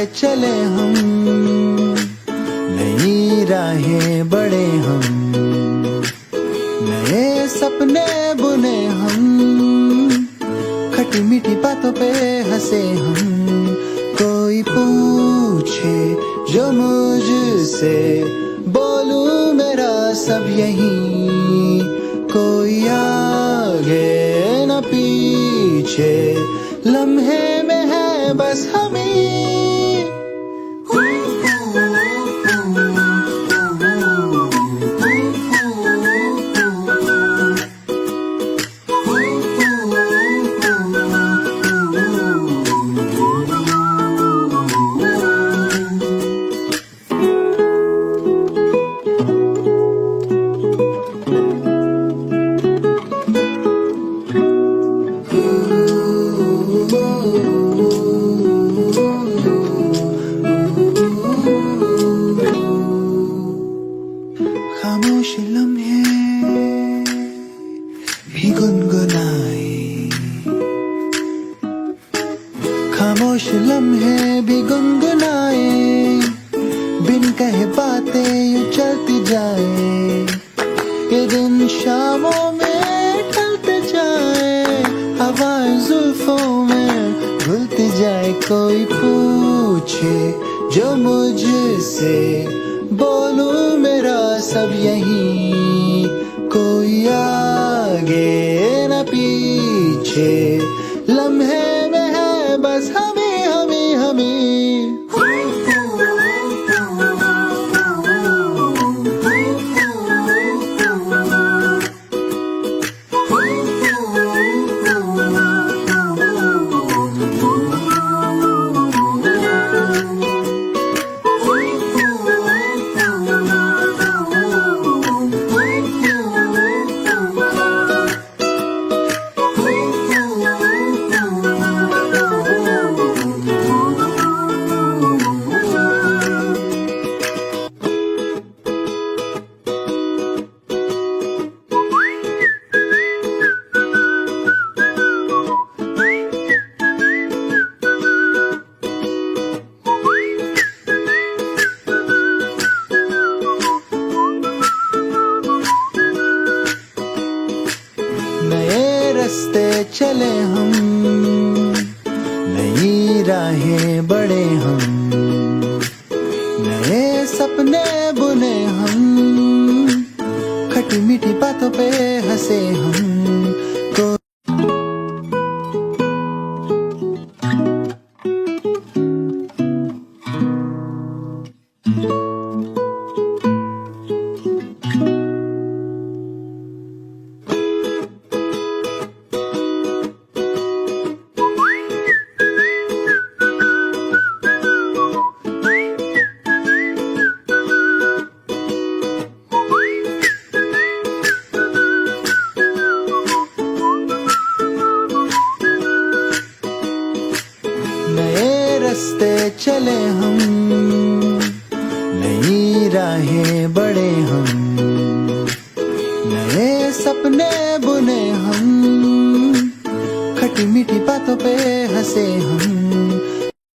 चले हम, नई राहें बढ़े हम, नए सपने बुने हम, खटी मीठी बातों पे हंसे हम। कोई पूछे जो मुझसे, बोलूं मेरा सब यही, कोई आगे न पीछे, लम्हे में है बस हमें। खामोश लम्हे भी गुनगुनाए, खामोश लम्हे भी गुनगुनाए, बिन कहे बातें यूं चलती जाए, ये दिन शामों में ढलते जाए, हवाएं जुल्फों में घुलती जाए। कोई पूछे जो मुझसे, बोलूं मेरा सब यही, कोई आगे न पीछे, लम्हे में है बस हमें हमें हमें। नए रास्ते चले हम, नई राहें बढ़े हम, नए सपने बुने हम, खटी मीठी बातों पे हंसे हम। नए रास्ते चले हम, नई राहें बढ़े हम, नए सपने बुने हम, खटी मीठी बातों पे हंसे हम।